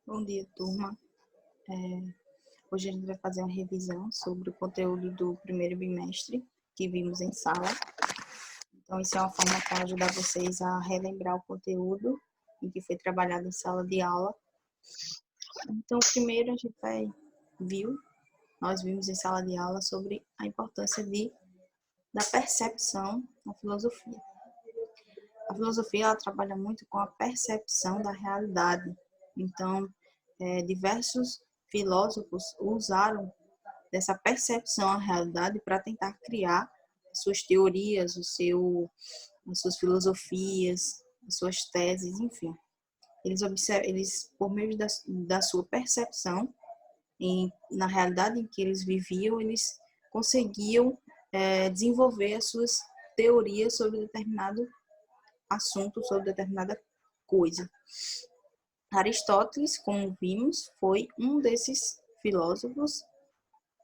Bom dia, turma. Hoje a gente vai fazer uma revisão sobre o conteúdo do primeiro bimestre que vimos em sala. Então, isso é uma forma para ajudar vocês a relembrar o conteúdo em que foi trabalhado em sala de aula. Então, primeiro a gente nós vimos em sala de aula sobre a importância da percepção na filosofia. A filosofia ela trabalha muito com a percepção da realidade. Então, diversos filósofos usaram dessa percepção à realidade para tentar criar suas teorias, as suas filosofias, as suas teses, enfim. Eles por meio da sua percepção na realidade em que eles viviam, eles conseguiam desenvolver as suas teorias sobre determinado assunto, sobre determinada coisa. Aristóteles, como vimos, foi um desses filósofos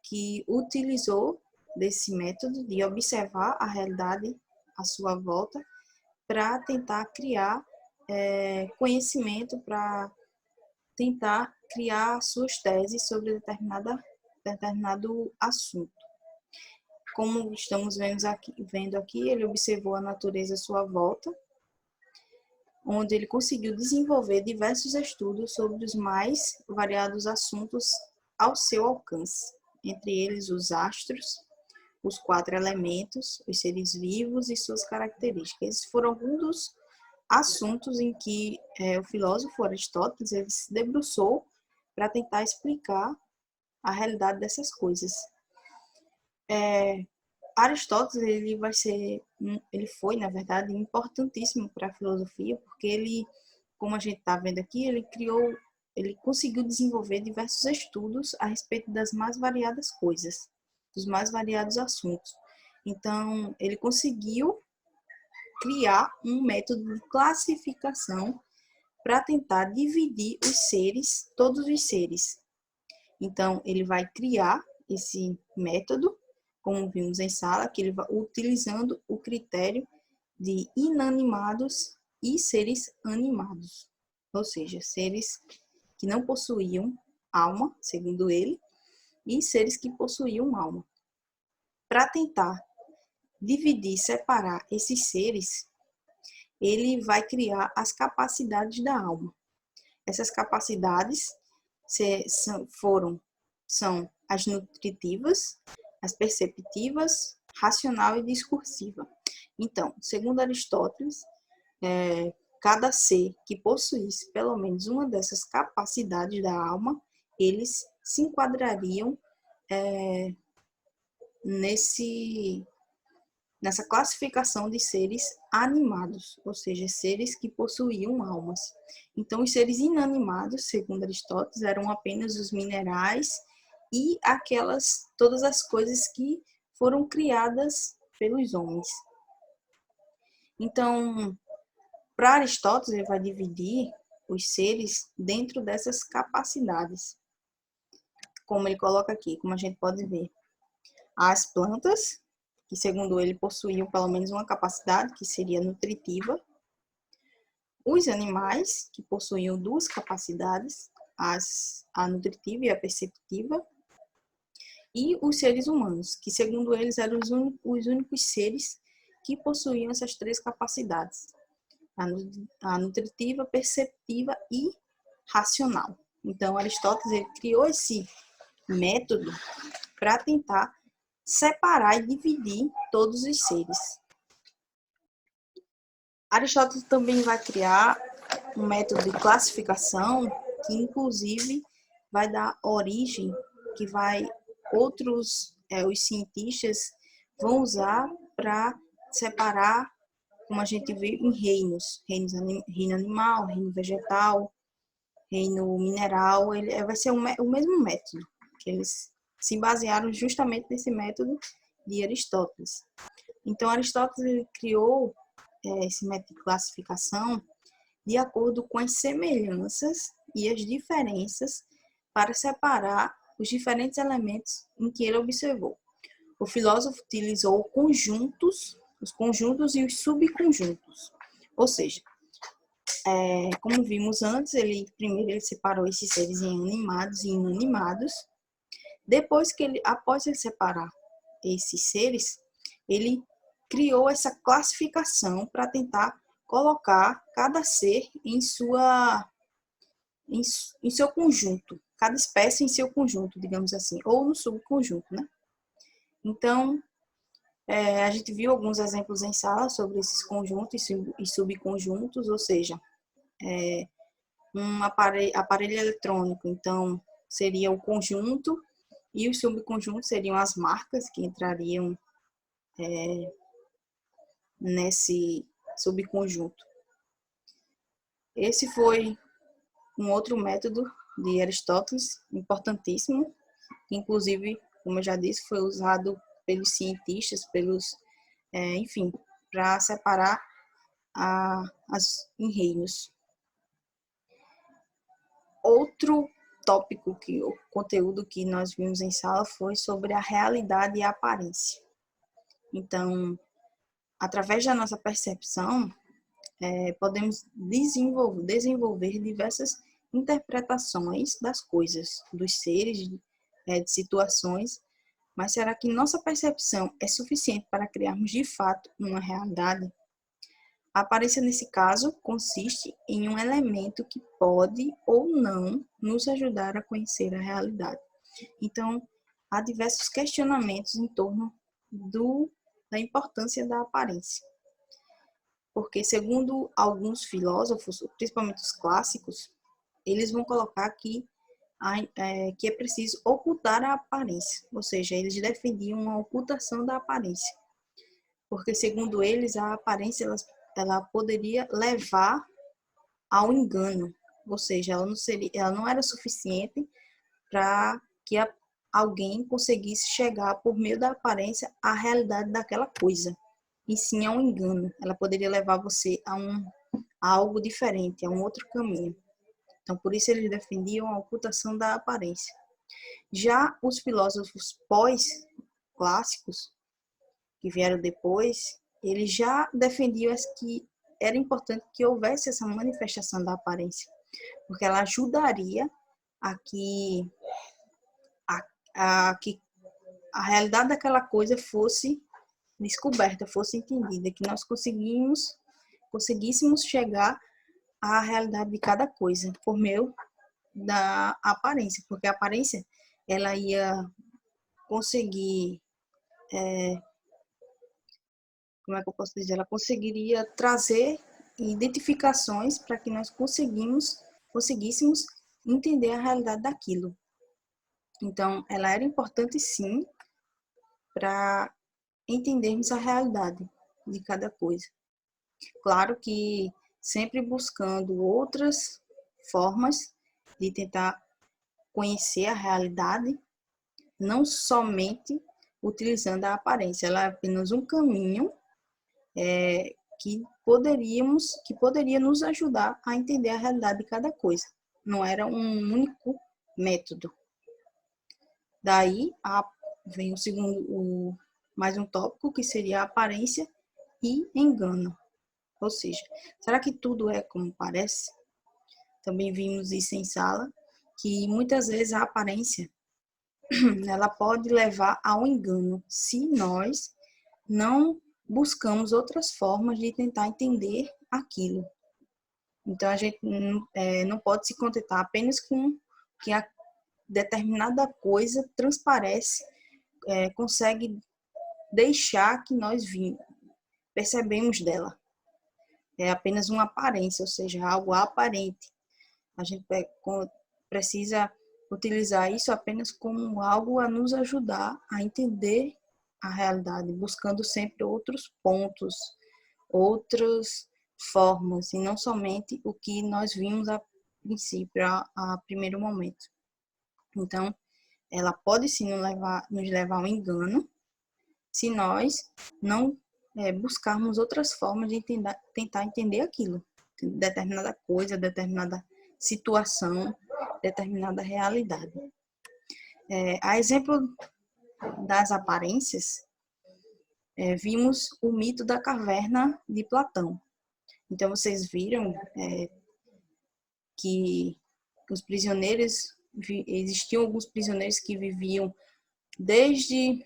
que utilizou desse método de observar a realidade à sua volta para tentar criar conhecimento, para tentar criar suas teses sobre determinado assunto. Como estamos vendo aqui, ele observou a natureza à sua volta, onde ele conseguiu desenvolver diversos estudos sobre os mais variados assuntos ao seu alcance, entre eles os astros, os 4 elementos, os seres vivos e suas características. Esses foram alguns dos assuntos em que o filósofo Aristóteles ele se debruçou para tentar explicar a realidade dessas coisas. Aristóteles ele foi, na verdade, importantíssimo para a filosofia, porque ele, como a gente está vendo aqui, ele conseguiu desenvolver diversos estudos a respeito das mais variadas coisas, dos mais variados assuntos. Então, ele conseguiu criar um método de classificação para tentar dividir os seres, todos os seres. Então, ele vai criar esse método, como vimos em sala, que ele vai utilizando o critério de inanimados e seres animados, ou seja, seres que não possuíam alma, segundo ele, e seres que possuíam alma. Para tentar dividir, separar esses seres, ele vai criar as capacidades da alma. Essas capacidades são as nutritivas, as perceptivas, racional e discursiva. Então, segundo Aristóteles, cada ser que possuísse pelo menos uma dessas capacidades da alma, eles se enquadrariam nessa classificação de seres animados, ou seja, seres que possuíam almas. Então, os seres inanimados, segundo Aristóteles, eram apenas os minerais e todas as coisas que foram criadas pelos homens. Então, para Aristóteles, ele vai dividir os seres dentro dessas capacidades. Como ele coloca aqui, como a gente pode ver. As plantas, que segundo ele possuíam pelo menos uma capacidade, que seria nutritiva. Os animais, que possuíam 2 capacidades, a nutritiva e a perceptiva. E os seres humanos, que segundo eles eram os únicos seres que possuíam essas 3 capacidades. A nutritiva, perceptiva e racional. Então, Aristóteles ele criou esse método para tentar separar e dividir todos os seres. Aristóteles também vai criar um método de classificação que, inclusive, vai dar origem, que os cientistas vão usar para separar, como a gente vê, em reino animal, reino vegetal, reino mineral. Vai ser o mesmo método, que eles se basearam justamente nesse método de Aristóteles. Então, Aristóteles criou esse método de classificação de acordo com as semelhanças e as diferenças para separar os diferentes elementos em que ele observou. O filósofo utilizou os conjuntos e os subconjuntos. Ou seja, Como vimos antes, primeiro ele separou esses seres em animados e inanimados. Após ele separar esses seres, ele criou essa classificação para tentar colocar cada ser em seu conjunto, cada espécie em seu conjunto, digamos assim, ou no subconjunto, né? Então, a gente viu alguns exemplos em sala sobre esses conjuntos e subconjuntos, ou seja, um aparelho eletrônico, então, seria o conjunto, e os subconjuntos seriam as marcas que entrariam nesse subconjunto. Esse foi um outro método de Aristóteles, importantíssimo, que inclusive, como eu já disse, foi usado pelos cientistas, enfim, para separar em reinos. Outro tópico, o conteúdo que nós vimos em sala foi sobre a realidade e a aparência. Então, através da nossa percepção, podemos desenvolver diversas interpretações das coisas, dos seres, de situações, mas será que nossa percepção é suficiente para criarmos de fato uma realidade? A aparência, nesse caso, consiste em um elemento que pode ou não nos ajudar a conhecer a realidade. Então, há diversos questionamentos em torno da importância da aparência. Porque, segundo alguns filósofos, principalmente os clássicos, eles vão colocar que é preciso ocultar a aparência, ou seja, eles defendiam a ocultação da aparência. Porque, segundo eles, a aparência ela poderia levar ao engano, ou seja, ela não era suficiente para que alguém conseguisse chegar por meio da aparência à realidade daquela coisa, e sim a um engano. Ela poderia levar você a algo diferente, a um outro caminho. Então, por isso eles defendiam a ocultação da aparência. Já os filósofos pós-clássicos, que vieram depois, eles já defendiam que era importante que houvesse essa manifestação da aparência, porque ela ajudaria a que a realidade daquela coisa fosse descoberta, fosse entendida, que nós conseguíssemos chegar à realidade de cada coisa por meio da aparência, porque a aparência ela ia conseguir, como é que eu posso dizer, ela conseguiria trazer identificações para que nós conseguíssemos entender a realidade daquilo. Então, ela era importante sim para entendermos a realidade de cada coisa. Claro que sempre buscando outras formas de tentar conhecer a realidade, não somente utilizando a aparência. Ela é apenas um caminho que poderia nos ajudar a entender a realidade de cada coisa. Não era um único método. Daí vem mais um tópico, que seria a aparência e engano. Ou seja, será que tudo é como parece? Também vimos isso em sala, que muitas vezes a aparência ela pode levar ao engano se nós não buscamos outras formas de tentar entender aquilo. Então, a gente não pode se contentar apenas com que a determinada coisa transparece, consegue deixar que nós percebemos dela. É apenas uma aparência, ou seja, algo aparente. A gente precisa utilizar isso apenas como algo a nos ajudar a entender a realidade, buscando sempre outros pontos, outras formas, e não somente o que nós vimos a princípio, a primeiro momento. Então, ela pode sim nos levar ao engano se nós não buscarmos outras formas de tentar entender aquilo, determinada coisa, determinada situação, determinada realidade. A exemplo das aparências, vimos o mito da caverna de Platão. Então, vocês viram que os prisioneiros, existiam alguns prisioneiros que viviam desde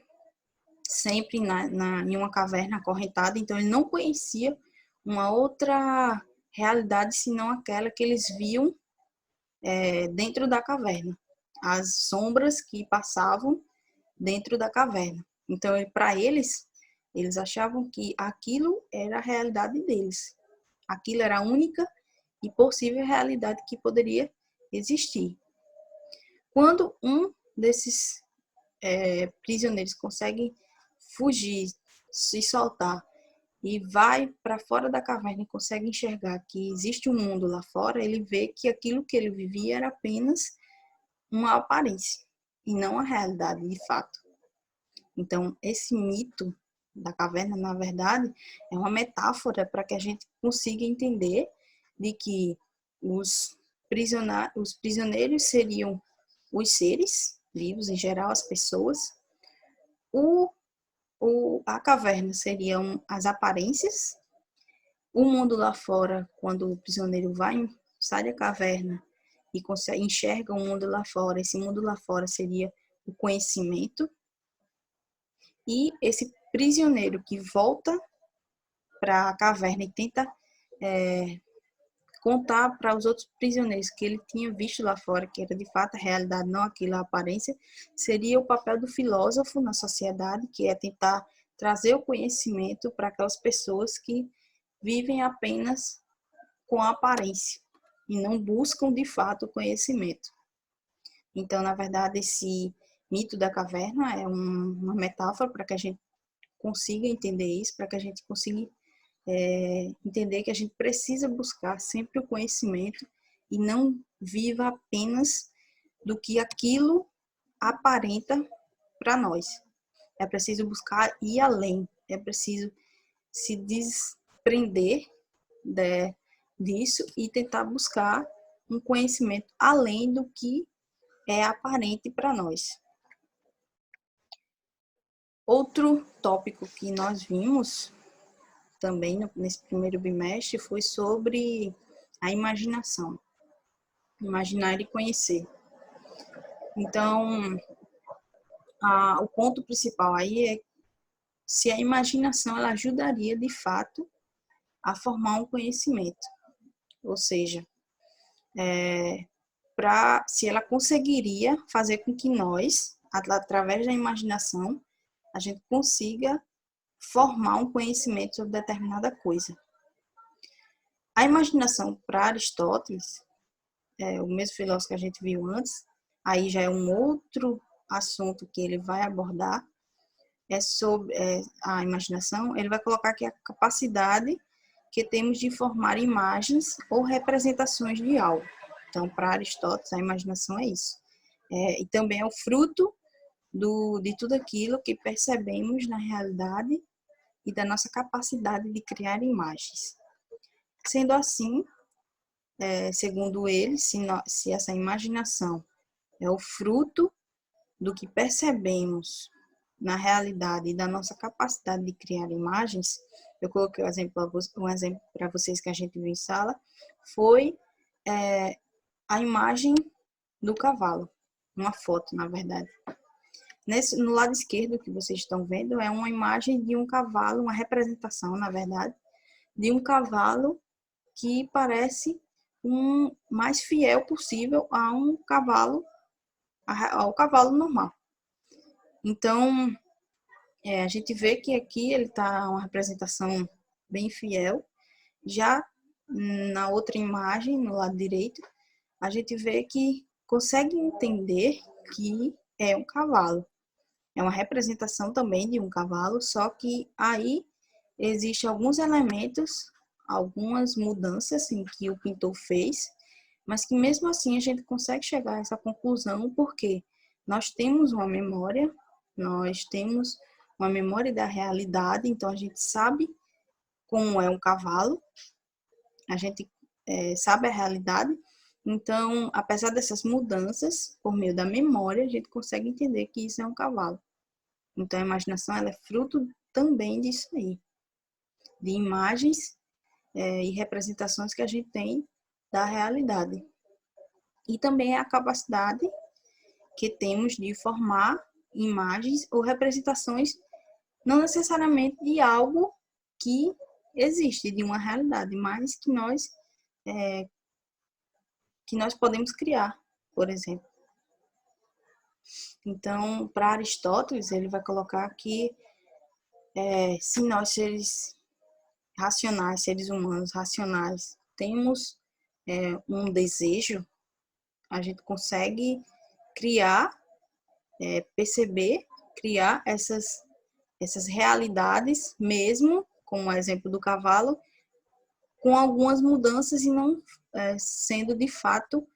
sempre em uma caverna acorrentada, então ele não conhecia uma outra realidade senão aquela que eles viam dentro da caverna, as sombras que passavam dentro da caverna. Então, para eles, eles achavam que aquilo era a realidade deles. Aquilo era a única e possível realidade que poderia existir. Quando um desses prisioneiros consegue fugir, se soltar e vai para fora da caverna e consegue enxergar que existe um mundo lá fora, ele vê que aquilo que ele vivia era apenas uma aparência e não a realidade de fato. Então, esse mito da caverna, na verdade, é uma metáfora para que a gente consiga entender de que os prisioneiros seriam os seres vivos, em geral, as pessoas. A caverna seriam as aparências. O mundo lá fora, quando o prisioneiro sai da caverna e enxerga o mundo lá fora, esse mundo lá fora seria o conhecimento. E esse prisioneiro que volta para a caverna e tenta contar para os outros prisioneiros que ele tinha visto lá fora, que era de fato a realidade, não aquilo, a aparência, seria o papel do filósofo na sociedade, que é tentar trazer o conhecimento para aquelas pessoas que vivem apenas com a aparência e não buscam de fato o conhecimento. Então, na verdade, esse mito da caverna é uma metáfora para que a gente consiga entender isso, para que a gente consiga entender que a gente precisa buscar sempre o conhecimento e não viva apenas do que aquilo aparenta para nós. É preciso buscar ir além, é preciso se desprender disso e tentar buscar um conhecimento além do que é aparente para nós. Outro tópico que nós vimos também nesse primeiro bimestre foi sobre a imaginação. Imaginar e conhecer. Então, o ponto principal aí é se a imaginação ela ajudaria de fato a formar um conhecimento. Ou seja, se ela conseguiria fazer com que nós, através da imaginação, a gente consiga formar um conhecimento sobre determinada coisa. A imaginação para Aristóteles, o mesmo filósofo que a gente viu antes, aí já é um outro assunto que ele vai abordar, é sobre a imaginação. Ele vai colocar aqui a capacidade que temos de formar imagens ou representações de algo. Então, para Aristóteles, a imaginação é isso. E também é o fruto de tudo aquilo que percebemos na realidade e da nossa capacidade de criar imagens. Sendo assim, segundo ele, se essa imaginação é o fruto do que percebemos na realidade e da nossa capacidade de criar imagens, eu coloquei um exemplo para vocês que a gente viu em sala, foi a imagem do cavalo, uma foto, na verdade. No lado esquerdo que vocês estão vendo é uma imagem de um cavalo, uma representação, na verdade, de um cavalo que parece mais fiel possível ao cavalo normal. Então, a gente vê que aqui ele está uma representação bem fiel. Já na outra imagem, no lado direito, a gente vê que consegue entender que é um cavalo. É uma representação também de um cavalo, só que aí existem alguns elementos, algumas mudanças em que o pintor fez, mas que mesmo assim a gente consegue chegar a essa conclusão porque nós temos uma memória da realidade, então a gente sabe como é um cavalo, a gente sabe a realidade, então, apesar dessas mudanças, por meio da memória, a gente consegue entender que isso é um cavalo. Então, a imaginação ela é fruto também disso aí, de imagens e representações que a gente tem da realidade. E também a capacidade que temos de formar imagens ou representações, não necessariamente de algo que existe, de uma realidade, mas que nós podemos criar, por exemplo. Então, para Aristóteles, ele vai colocar que se nós, seres racionais, seres humanos racionais, temos um desejo, a gente consegue criar, perceber, criar essas realidades, mesmo, como o exemplo do cavalo, com algumas mudanças e não sendo de fato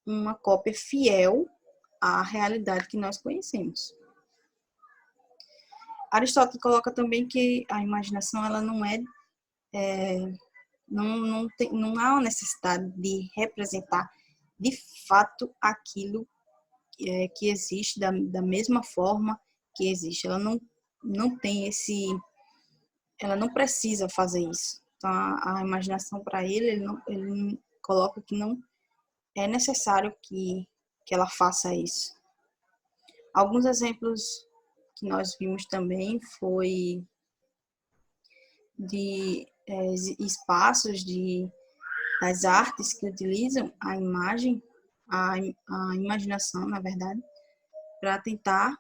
uma cópia fiel à realidade que nós conhecemos. Aristóteles coloca também que a imaginação ela não não há uma necessidade de representar de fato aquilo que existe da mesma forma que existe. Ela não tem ela não precisa fazer isso. Então, a imaginação para ele coloca que não é necessário que ela faça isso. Alguns exemplos que nós vimos também foi de espaços das artes que utilizam a imagem, a imaginação, na verdade, para tentar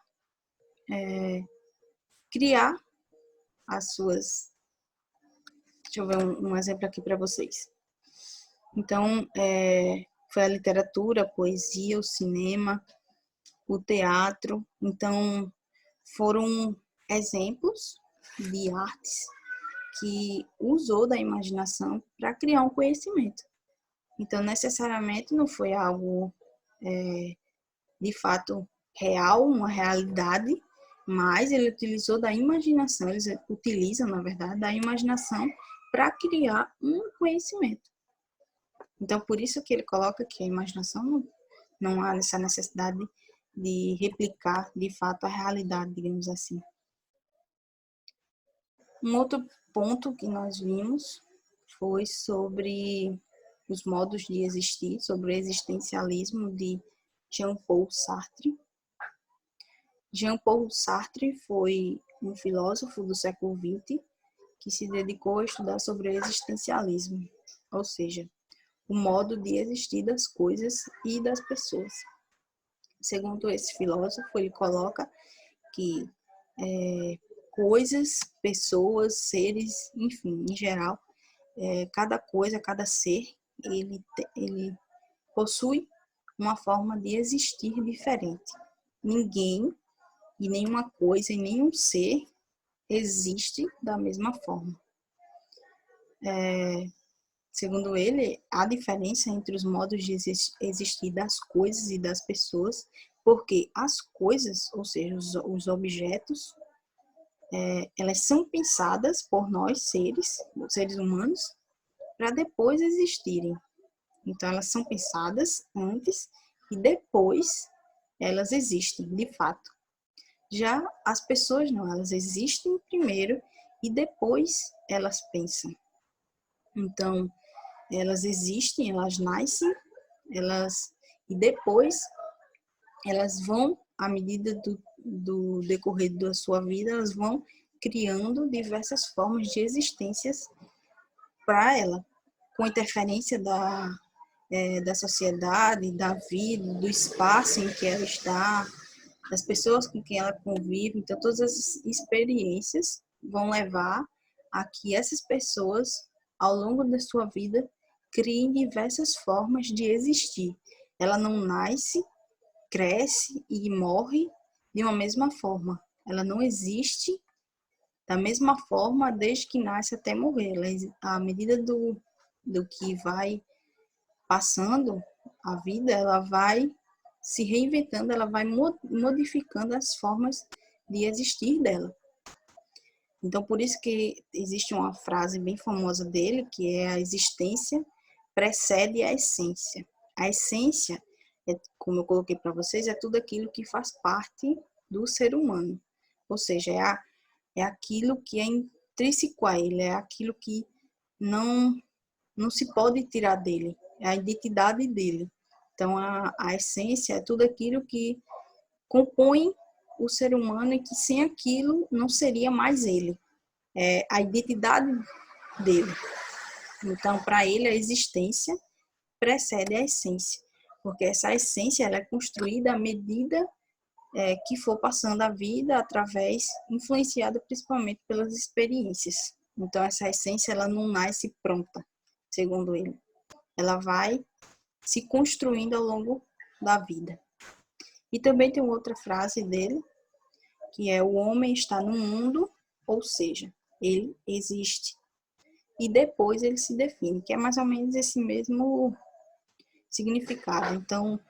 criar as suas... Deixa eu ver um exemplo aqui para vocês. Então, foi a literatura, a poesia, o cinema, o teatro. Então, foram exemplos de artes que usou da imaginação para criar um conhecimento. Então, necessariamente não foi algo de fato real, uma realidade, mas ele utilizou da imaginação, eles utilizam, na verdade, da imaginação para criar um conhecimento. Então, por isso que ele coloca que a imaginação não há essa necessidade de replicar, de fato, a realidade, digamos assim. Um outro ponto que nós vimos foi sobre os modos de existir, sobre o existencialismo de Jean-Paul Sartre. Jean-Paul Sartre foi um filósofo do século XX que se dedicou a estudar sobre o existencialismo, ou seja, o modo de existir das coisas e das pessoas. Segundo esse filósofo, ele coloca que coisas, pessoas, seres, enfim, em geral, cada coisa, cada ser, ele possui uma forma de existir diferente. Ninguém e nenhuma coisa e nenhum ser existe da mesma forma. Segundo ele, há diferença entre os modos de existir das coisas e das pessoas, porque as coisas, ou seja, os objetos, elas são pensadas por nós, seres humanos, para depois existirem. Então, elas são pensadas antes e depois elas existem, de fato. Já as pessoas não, elas existem primeiro e depois elas pensam. Então, elas existem, elas nascem, e depois elas vão, à medida do decorrer da sua vida, elas vão criando diversas formas de existências para ela, com interferência da sociedade, da vida, do espaço em que ela está, das pessoas com quem ela convive. Então, todas essas experiências vão levar a que essas pessoas, ao longo da sua vida, criem diversas formas de existir. Ela não nasce, cresce e morre de uma mesma forma. Ela não existe da mesma forma desde que nasce até morrer. À medida do que vai passando a vida, ela vai se reinventando, ela vai modificando as formas de existir dela. Então, por isso que existe uma frase bem famosa dele, que é: a existência precede a essência. A essência, como eu coloquei para vocês, é tudo aquilo que faz parte do ser humano. Ou seja, é aquilo que é intrínseco a ele, é aquilo que não, não se pode tirar dele, é a identidade dele. Então, a essência é tudo aquilo que compõe o ser humano e que sem aquilo não seria mais ele. É a identidade dele. Então, para ele, a existência precede a essência, porque essa essência ela é construída à medida que for passando a vida através, influenciada principalmente pelas experiências. Então, essa essência ela não nasce pronta, segundo ele. Ela vai se construindo ao longo da vida. E também tem outra frase dele, que é: o homem está no mundo, ou seja, ele existe. E depois ele se define, que é mais ou menos esse mesmo significado. Então,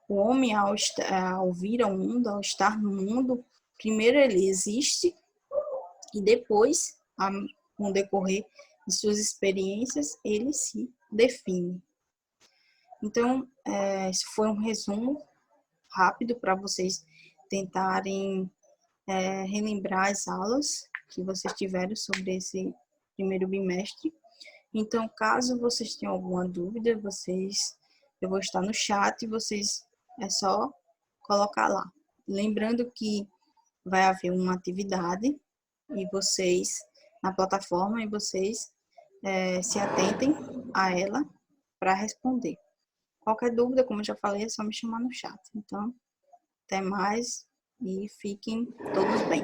o homem, ao vir ao mundo, ao estar no mundo, primeiro ele existe e depois, com o decorrer de suas experiências, ele se define. Então, esse foi um resumo rápido para vocês tentarem relembrar as aulas que vocês tiveram sobre esse primeiro bimestre. Então, caso vocês tenham alguma dúvida, eu vou estar no chat e vocês é só colocar lá. Lembrando que vai haver uma atividade e vocês na plataforma e vocês se atentem a ela para responder. Qualquer dúvida, como eu já falei, é só me chamar no chat. Então, até mais e fiquem todos bem.